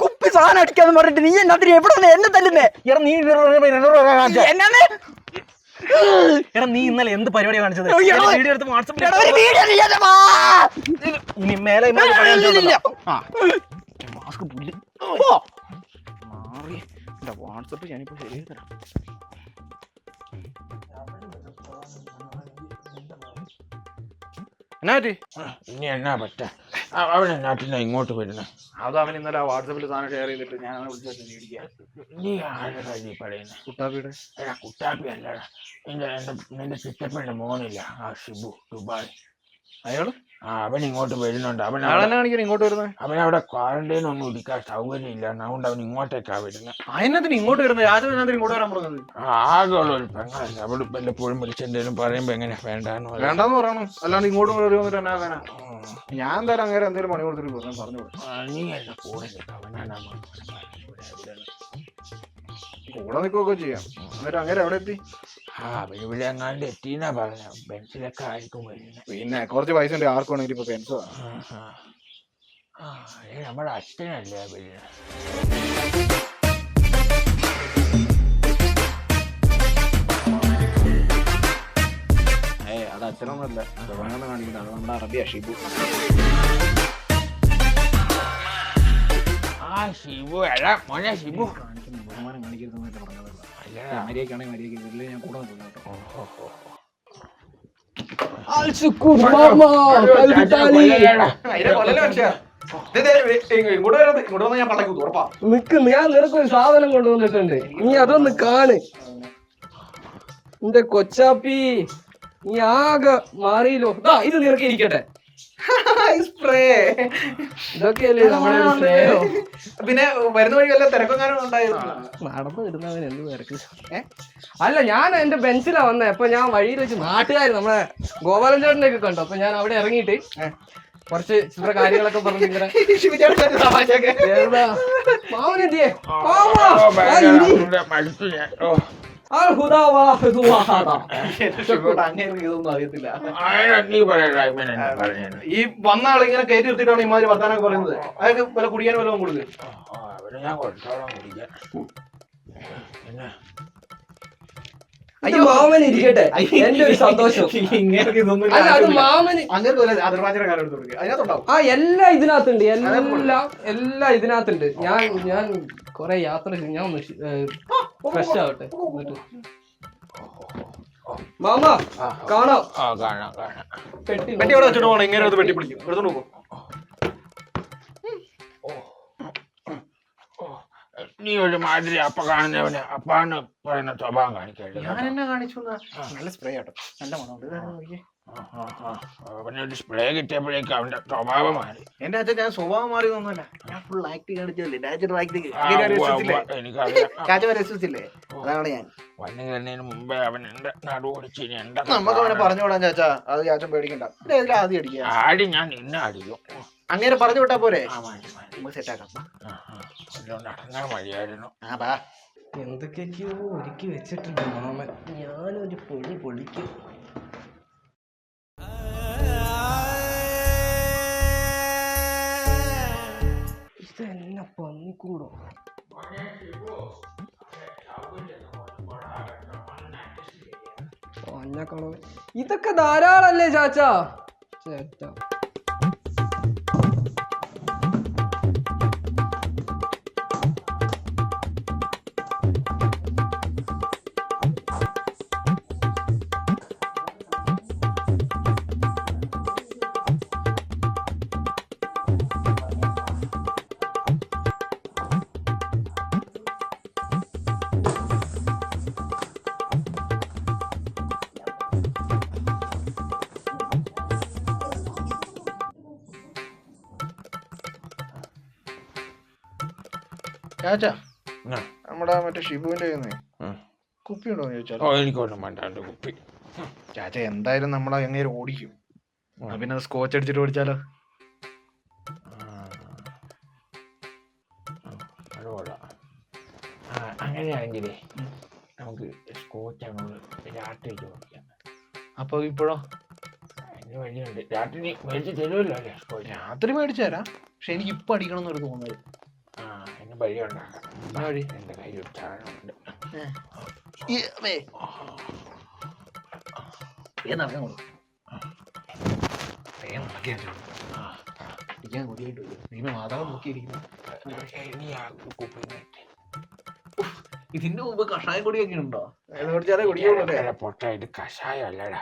കുപ്പി സാധനം അടിക്കാന്ന് പറഞ്ഞിട്ട് നീ എന്നാത്തിന് എവിടെ എന്നെ തല്ലുന്നേ? എന്നാന്ന് എടാ നീ ഇന്നലെ എന്ത് പരിപാടി കാണിച്ചത്? വീഡിയോ എടുത്ത് വാട്സാപ്പിൽ ഇനി മേലെ മാസ്ക് പുല്ല് മാറി വാട്സപ്പ് ഞാനിപ്പോ ശരിയായി തരാം. ഇനി എന്നാ പറ്റാ? അവൻ എന്നാട്ടിനാ ഇങ്ങോട്ട് വരുന്നത്? അത് അവൻ ഇന്നലെ വാട്സാപ്പിൽ സാധനം ഷെയർ ചെയ്തിട്ട് ഞാൻ നീ ആരുടെ നീ പറയുന്നത്? കുട്ടാപ്പിയുടെ കുട്ടാപ്പി അല്ലടാ, നിന്റെ ചിറ്റപ്പന്റെ മോനില്ല ആ ഷിബു ദുബായ്. അയാള് അവൻ ഇങ്ങോട്ട് വരുന്നുണ്ട്. ആളെന്നെ കാണിക്കാൻ ഇങ്ങോട്ട് വരുന്നത്? അവൻ അവിടെ ക്വാറന്റൈൻ ഒന്നും ഇരിക്കാൻ സൗകര്യം ഇല്ല, അതുകൊണ്ട് അവൻ ഇങ്ങോട്ടേക്കാ വരുന്നത്. അതിനകത്തിന് ഇങ്ങോട്ട് വരുന്നത്? രാജു ഇങ്ങോട്ട് വരാൻ പറഞ്ഞത്? ആകെയുള്ള ഒരു പെങ്ങളല്ല, അവിടെ വല്ലപ്പോഴും വിളിച്ചെന്തേലും പറയുമ്പോ എങ്ങനെ വേണ്ടെന്ന് പറയണം, അല്ലാണ്ട് ഇങ്ങോട്ട് വന്നിട്ട് എന്നാ വേണം? ഞാൻ എന്തായാലും അങ്ങനെ എന്തെങ്കിലും പണി കൊടുത്തിട്ട് പറഞ്ഞു നീ എന്നെ കൂടെ കൂടെ നിൽക്കുകയൊക്കെ ചെയ്യാം. എന്നിട്ട് അങ്ങനെ എവിടെ എത്തി? ഇവിടെ എങ്ങാണ്ട് എത്തിന്നാ പറഞ്ഞ. ബെൻസിലൊക്കെ ആയിരിക്കും വരുന്നത്. പിന്നെ കുറച്ച് പൈസ ഉണ്ട്, ആർക്കും വേണമെങ്കിൽ ഇപ്പൊ പെൻസോ. നമ്മുടെ അച്ഛനല്ലേ വരുന്നത്? അത് അച്ഛനൊന്നുമല്ല, കാണിക്കുന്നത്. അത് നമ്മുടെ അറബി ഷിബു. ഷിബു എടാ മോനെ ഷിബു കാണിക്കുന്നു, ബഹുമാനം കാണിക്കരുതെന്നൊക്കെ പറഞ്ഞതല്ല. മര്യാദക്കാണെങ്കിൽ മര്യാദ ഞാൻ കൂടെ നിൽക്കുന്നു കേട്ടോ. ഞാൻ നിനക്കൊരു സാധനം കൊണ്ടുവന്നിട്ടുണ്ട്, നീ അതൊന്ന് കാണ്. എന്റെ കൊച്ചാപ്പി നീ ആകെ മാറിയില്ലോ. ഇത് നിനക്ക് ഇരിക്കട്ടെ. സ്പ്രേ ഇതൊക്കെയല്ലേ നമ്മുടെ സ്നേഹം. പിന്നെ വരുന്ന വഴി വല്ല തിരക്കെങ്ങാനും ഉണ്ടായിരുന്നു? നടന്നു വരുന്നവൻ എന്ത് തിരക്ക്? അല്ല, ഞാൻ എന്റെ ബെൻസിലാ വന്നേ. അപ്പൊ ഞാൻ വഴിയിൽ വെച്ച് നാട്ടുകാർ നമ്മളെ ഗോപാലൻ ചേട്ടനെ ഒക്കെ കണ്ടു. അപ്പൊ ഞാൻ അവിടെ ഇറങ്ങിയിട്ട് കുറച്ച് ചില കാര്യങ്ങളൊക്കെ പറഞ്ഞു. മാവനെത്തിയേ ഇതൊന്നും അറിയത്തില്ല. ഈ വന്ന ആളിങ്ങനെ കയറ്റി നിർത്തിയിട്ടാണ് ഇമാതിരി വർത്താനൊക്കെ പറയുന്നത്. അതൊക്കെ വല്ല കുടിയാൻ വല്ലതും കൊടുക്കുക. മാമന് ഇരിക്കട്ടെ, എന്റെ ഒരു സന്തോഷം. എല്ലാം ഇതിനകത്തുണ്ട്, എല്ലാം ഇതിനകത്തുണ്ട്. ഞാൻ കൊറേ യാത്ര ചെയ്തു. ഞാൻ ഒന്ന് ഫ്രഷ് ആവട്ടെ. മാമ കാണാം. പെട്ടി എവിടെ വെച്ചിട്ട് പോകണം? ഇങ്ങനെ പെട്ടി പിടിക്കും, എടുത്തോണ്ട് പോകും. നീ ഒരു മാതിരി അപ്പ കാണുന്നവന് അപ്പാന്ന് പറയുന്ന സ്വഭാവം കാണിക്കരുത്. ഞാൻ എന്നെ കാണിച്ചു? നല്ല സ്പ്രേ ആട്ടോ, നല്ല മണമുണ്ട്. അവനൊരു സ്പ്രേ കിട്ടിയപ്പോഴേക്കും അവന്റെ സ്വഭാവം മാറി. എന്റെ അച്ഛൻ ഞാൻ സ്വഭാവം മാറിയൊന്നുമല്ല, ഞാൻ ഫുൾ ആക്ടിങ് കാണിച്ചല്ലേ, നാച്ചുറൽ ആക്ടിങ്. അതാണ് ഞാൻ വന്നു കയറുന്നതിന് മുമ്പേ അവൻ എന്റെ നടു ഓടിച്ച് നമുക്ക് അവനെ പറഞ്ഞു വിടാൻ ചാച്ചാ. അത് ചാച്ചൻ പേടിക്കണ്ട. ആദ്യം അടിക്കുക. ആടി ഞാൻ നിന്നെ അടിക്കും. അങ്ങനെ പറഞ്ഞു വിട്ടാ പോരെ? നടന്നാൽ മതിയായിരുന്നു. എന്തൊക്കെയൊക്കെയോ ഒരുക്കി വെച്ചിട്ടുണ്ട് മാമൻ. ഞാനൊരു പൊളി പൊളിക്കും. ഇതെന്നെ പന്നിക്കൂടോ? ഇതൊക്കെ ധാരാളല്ലേ ചാച്ചാ? ചേട്ടാ ചാച്ചാ, നമ്മുടെ മറ്റേ ഷിബുവിന്റെ കുപ്പി ഉണ്ടോ എന്ന് ചോദിച്ചാൽ? എനിക്കൊന്നും വേണ്ട കുപ്പി. ചാച്ച എന്തായാലും നമ്മളെ എങ്ങനെ ഓടിക്കും. പിന്നെ അത് സ്കോച്ച് അടിച്ചിട്ട് ഓടിച്ചാലോ? അങ്ങനെയാണെങ്കിലേ നമുക്ക് സ്കോച്ച് രാത്രി ഓടിക്കാം. അപ്പൊ ഇപ്പോഴോ? അതിന് വഴിയുണ്ട്. രാത്രി നീ മേടിച്ച് തരുമല്ലോ അല്ലേ സ്കോച്ച്? രാത്രി മേടിച്ചു തരാം, പക്ഷെ എനിക്ക് ഇപ്പൊ അടിക്കണം എന്നൊരു തോന്നുന്നത്. അതിന് വഴി ഉണ്ടാക്കാം. വഴി എൻ്റെ കയ്യിൽ ഒരു ചാണകമുണ്ട്. മാതാവ് നോക്കിയിരിക്കുന്നു. നീ ആ കുപ്പി ഇതിന്റെ മുമ്പ് കഷായം പൊടിയൊക്കെ ഉണ്ടോ? കുടിച്ചാലേ കുടിക്കുള്ളൂ. പൊട്ടായിട്ട് കഷായം അല്ലടാ,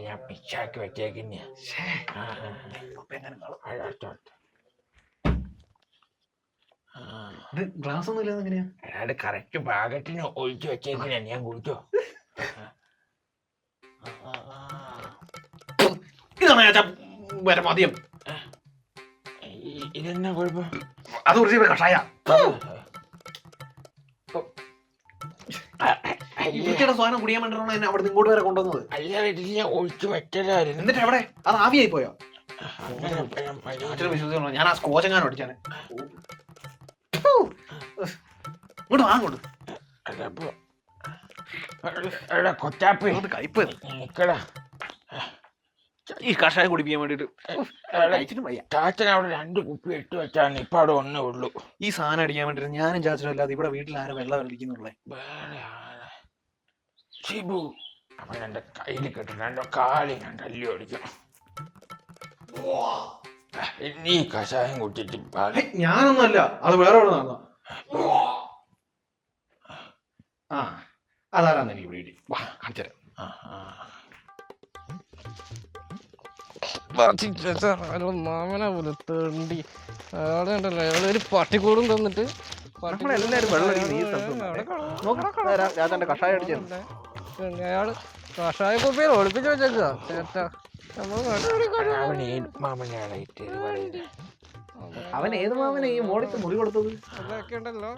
ഞാൻ പിച്ചാക്കി വെച്ചേക്കുന്ന ഗ്ലാസ് ഒന്നും ഇല്ലാതെ എങ്ങനെയാ? അത് കറക്റ്റ് പാകത്തിന് ഒഴിച്ചു വെച്ചേക്കുന്ന. ഞാൻ കുടിച്ചോ? ഇതാണ് മദ്യം. ഇതെന്നാ കുഴപ്പം? അത് കുറിച്ച് കഷായ സാധനം കുടിയാൻ വേണ്ടിട്ടാണ് എന്നെ അവിടെ ഇങ്ങോട്ട് വരെ കൊണ്ടുവന്നത്. അല്ല, ഞാൻ ഒഴിച്ചു വെച്ചതായിരുന്നു. എന്നിട്ട് എവിടെ അത് ആവിയായി പോയോ? വിശ്വസിക്കണോ? ഞാൻ ആ സ്കോച്ചെങ്ങാനും അടിച്ചാണ്. ഇങ്ങോട്ട് വാങ്ങോട്ട് കൊച്ചാപ്പി കയ്പ്. നിക്കടാ. ഈ കഷായം കുടിപ്പിക്കാൻ വേണ്ടിട്ട് ചാച്ചൻ അവിടെ 2 കുപ്പി ഇട്ട് വെച്ചാണ്. ഇപ്പൊ അവിടെ ഒന്നേ ഉള്ളൂ. ഈ സാധനം അടിക്കാൻ വേണ്ടിട്ട് ഞാനും ചാച്ചനും അല്ലാതെ ഇവിടെ വീട്ടിൽ ആരും വെള്ളം അടിക്കുന്നുള്ളേ. ഷിബു അവൻ എന്റെ കയ്യിൽ കെട്ടിട്ട് എന്റെ കാലിൽ ഞാൻ തല്ലി ഓടിക്കണം. നീ കഷായം കുടിച്ചിട്ട് ഞാനൊന്നുമല്ല, അത് വേറെ നടന്ന. ആ അതാരാന്ന് എനിക്ക് ഇവിടെ കാണിച്ചരാം. മാമനെ പുലത്തേണ്ടി അയാളെ ഉണ്ടല്ലോ, അയാളെ ഒരു പട്ടിക്കൂടും തന്നിട്ട് എല്ലാരും വെള്ളം അടിക്കുന്നു. കഷായം അടിച്ചു അയാള് കഷായ കുപ്പിയിൽ ഒളിപ്പിച്ച് വെച്ചേക്കാ ചേട്ടാ. അവൻ ഏത് മാമനെ ഈ മോളിക്ക് മുറി കൊടുത്തത്? അതൊക്കെ ഉണ്ടല്ലോ.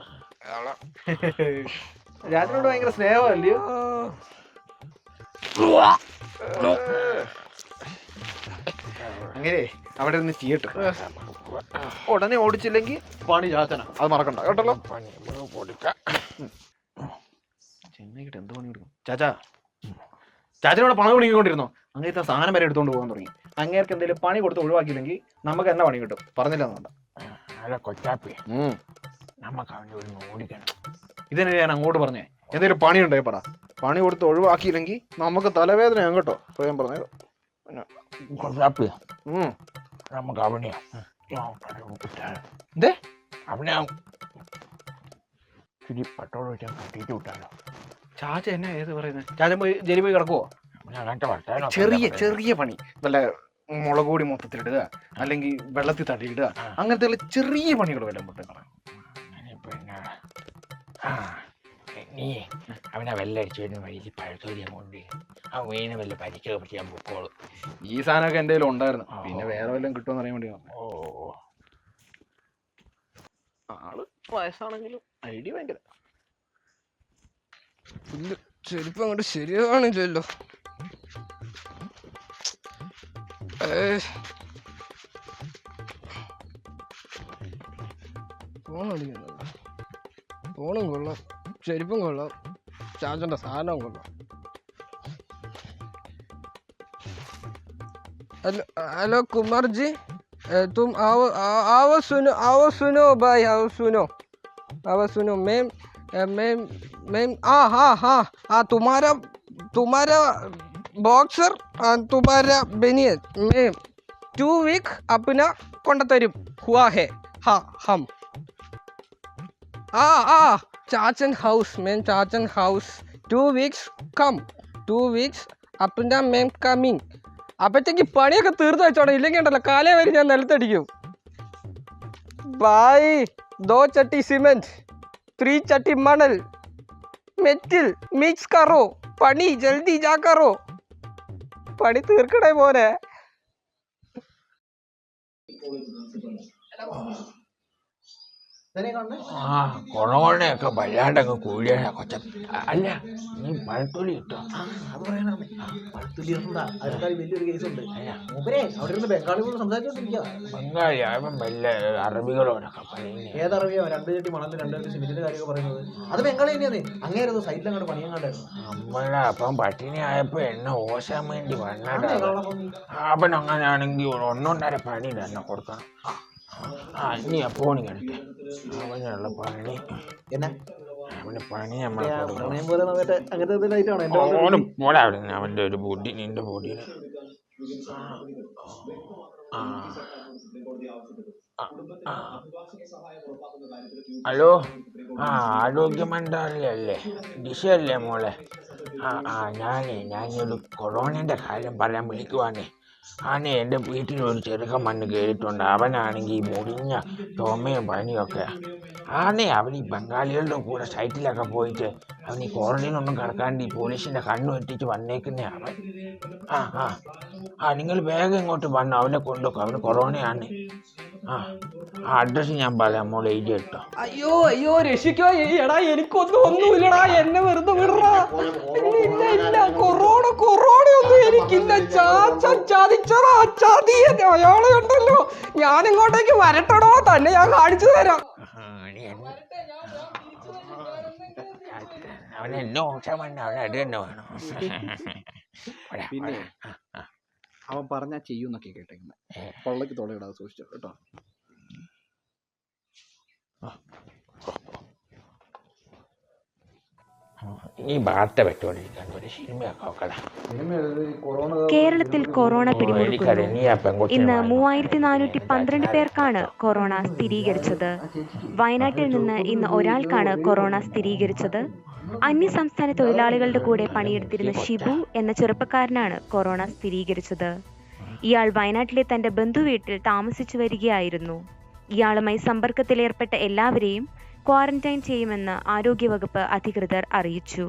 രാജനോട് ഭയങ്കര സ്നേഹമല്ലയോ? അങ്ങനെ അവിടെ നിന്ന് ചെയ്യട്ടെ. ഉടനെ ഓടിച്ചില്ലെങ്കിൽ പണി ചാച്ചന, അത് മറക്കണ്ട കേട്ടല്ലോ. ചെന്നൈക്കിട്ട് എന്ത് പണി കൊടുക്കും? ചാച്ചാ, ചാച്ചനോട് പണം വിളിക്കൊണ്ടിരുന്നോ? അങ്ങനത്തെ സാധനം വരെ എടുത്തോണ്ട് പോകാൻ തുടങ്ങി. അങ്ങേർക്ക് എന്തെങ്കിലും പണി കൊടുത്ത് ഒഴിവാക്കിയില്ലെങ്കിൽ നമുക്ക് എന്നാ പണി കിട്ടും? പറഞ്ഞില്ല എന്നുണ്ട. കൊച്ചാപ്പി നമുക്ക് അവനെ ഒരു ഓടിക്കണം. ഇതിനെ ഞാൻ അങ്ങോട്ട് പറഞ്ഞേ, എന്തെങ്കിലും പണി ഉണ്ടേ പറ. പണി കൊടുത്ത് ഒഴിവാക്കിയില്ലെങ്കിൽ നമുക്ക് തലവേദനയാണ് കേട്ടോ. സ്വയം പറഞ്ഞത് കൊച്ചാപ്പി. നമുക്ക് അവനെ എന്തേ അവനെ ഇച്ചിരി പെട്രോൾ വെച്ചാൽ കട്ടിയിട്ട് വിട്ടാലോ? ചാച്ച എന്നാ ഏത് പറയുന്നത്? ചാച്ചൻ പോയി ജയിലിൽ പോയി കിടക്കുവോ? ചെറിയ ചെറിയ പണി, വല്ല മുളക് പൊടി മൊത്തത്തിലിടുക, അല്ലെങ്കിൽ വെള്ളത്തിൽ തട്ടിയിടുക, അങ്ങനത്തെ ചെറിയ പണികൾ വല്ല മുട്ട. നീ അവനെ വെല്ലടിച്ചു വരുന്ന വഴി പഴത്തോലി കൊണ്ട് ആ വീണ് വല്ല പരിക്കൊക്കെ പറ്റി ഞാൻ പൊക്കോളൂ. ഈ സാധനമൊക്കെ എൻ്റെ കയ്യിൽ ഉണ്ടായിരുന്നു, പിന്നെ വേറെ വല്ലതും കിട്ടുമെന്ന് അറിയാൻ വേണ്ടി. ആള് വയസ്സാണെങ്കിലും ഐഡിയ ഭയങ്കര. ചെരുപ്പ് അങ്ങോട്ട് ശരിയാണില്ലല്ലോ. ഫോണടിക്കുന്നത്, ഫോണും കൊള്ളാം, ചെരുപ്പും കൊള്ളാം, ചാച്ചൻ്റെ സാധനവും കൊള്ളാം. हेलो कुमार जी, तुम आओ सुनो भाई, आओ सुनो मैम हाँ तुम्हारा बॉक्सर, तुम्हारा बनियन मैम 2 वीक अपना കൊണ്ടത്തരും हुआ है. हाँ हम चाचन हाउस मैम, चाचन हाउस 2 weeks come, 2 weeks अपना मैम कमिंग. അപ്പത്തേക്ക് പണിയൊക്കെ തീർത്ത് വെച്ചോടെ, ഇല്ലെങ്കിൽ ഉണ്ടല്ലോ കാലേ വരെ ഞാൻ നിലത്തടിക്കും. ഭായ് 2 ചട്ടി സിമെന്റ്, 3 ചട്ടി മണൽ, മെറ്റിൽ മിക്സ് കറോ, പണി ജൽദി ജാ കറോ, പണി തീർക്കണേ പോലെ. ആ കൊറോണയൊക്കെ വല്ലാണ്ടങ്ങ് കൂടിയ കൊച്ച. അല്ല നീ പഴത്തൊലി ഇട്ടോ? അത് പറയണേ പഴത്തുള്ളി അതിനേക്കാൾ വലിയൊരു കേസുണ്ട്. മൂപ്പരെ അവിടെ ഇരുന്ന് ബംഗാളികളോട് സംസാരിച്ചോണ്ടിരിക്കുക. ബംഗാളി അവൻ വല്ല അറബികളോടൊക്കെ പറയുന്നത്. ഏതറിയോ 2 ചട്ടി മണല് 2 ചട്ടി സിമെന്റിന്റെ കാര്യമൊക്കെ പറയുന്നത്? അത് ബംഗാളി തന്നെയാണ്. അങ്ങേരത് സൈറ്റിലങ്ങോട്ട് പണിയങ്ങാണ്ടായിരുന്നു. നമ്മളെ അപ്പം പട്ടിണി ആയപ്പോ എന്നെ ഓശാൻ വേണ്ടി വന്നടാ. അവൻ അങ്ങനെയാണെങ്കിൽ 1.5 പണി തന്നെ കൊടുക്കണം. നീ ഫോണി കളിക്ക. അവനുള്ള പണി എന്നാ അവന് പണി നമ്മളെ പോടാ അവിടെ നിന്ന്. അവന്റെ ഒരു പൊടി നിന്റെ പൊടി. ഹലോ, ആരോഗ്യ മന്ത്രാലയല്ലേ? ദിശയല്ലേ മോളെ? ഞാനൊരു കൊറോണന്റെ കാര്യം പറയാൻ വിളിക്കുവാണേ. എൻ്റെ വീട്ടിലൊരു ചെറുക്കൻ വന്ന് കയറിയിട്ടുണ്ട്. അവനാണെങ്കിൽ മുറിഞ്ഞ ചുമയും പനിയൊക്കെ. അവൻ ഈ ബംഗാളികളുടെ കൂടെ സൈറ്റിലൊക്കെ പോയിട്ട് അവൻ ഈ ക്വാറന്റൈനൊന്നും കിടക്കാണ്ട് ഈ പോലീസിൻ്റെ കണ്ണു വെട്ടിച്ച് വന്നേക്കുന്നേ അവൻ. നിങ്ങൾ വേഗം ഇങ്ങോട്ട് വന്നു അവനെ കൊണ്ടുപോകും. അവന് കൊറോണയാണ്. അഡ്രസ്സ് ഞാൻ പറയാം, മോൾ എഴുതി കേട്ടോ. അയ്യോ രക്ഷിക്കോ. എടാ ഒന്നുമില്ലടാ, എന്നെ വെറുതെ വിടറാ. ഇല്ല കൊറോണയൊന്നും എനിക്കില്ല. ചതിച്ചടാ ചതി. അയാളെ ഉണ്ടല്ലോ, ഞാൻ ഇങ്ങോട്ടേക്ക് വരട്ടടോ, തന്നെ ഞാൻ കാണിച്ചു തരാം. അവൻ എന്നെ ഓർച്ചാൻ വേണ്ട, അവൻ അത് തന്നെ വേണം. പിന്നെ അവൻ പറഞ്ഞാൽ ചെയ്യൂന്നൊക്കെ കേട്ടേക്കുന്നത്. കൊള്ളക്ക് തൊളയിടാതെ സൂക്ഷിച്ചോ കേട്ടോ. ഈ വാർത്ത പെട്ടുകൊണ്ടിരിക്കാൻ ഒരു സിനിമയൊക്കെ നോക്കടാ. കേരളത്തിൽ കൊറോണ പിടിമുറുക്കുന്നു. ഇന്ന് 3412 പേർക്കാണ് കൊറോണ സ്ഥിരീകരിച്ചത്. വയനാട്ടിൽ നിന്ന് ഇന്ന് ഒരാൾക്കാണ് കൊറോണ സ്ഥിരീകരിച്ചത്. അന്യസംസ്ഥാന തൊഴിലാളികളുടെ കൂടെ പണിയെടുത്തിരുന്ന ഷിബു എന്ന ചെറുപ്പക്കാരനാണ് കൊറോണ സ്ഥിരീകരിച്ചത്. ഇയാൾ വയനാട്ടിലെ തന്റെ ബന്ധുവീട്ടിൽ താമസിച്ചു വരികയായിരുന്നു. ഇയാളുമായി സമ്പർക്കത്തിലേർപ്പെട്ട എല്ലാവരെയും ക്വാറന്റൈൻ ചെയ്യുമെന്ന് ആരോഗ്യവകുപ്പ് അധികൃതർ അറിയിച്ചു.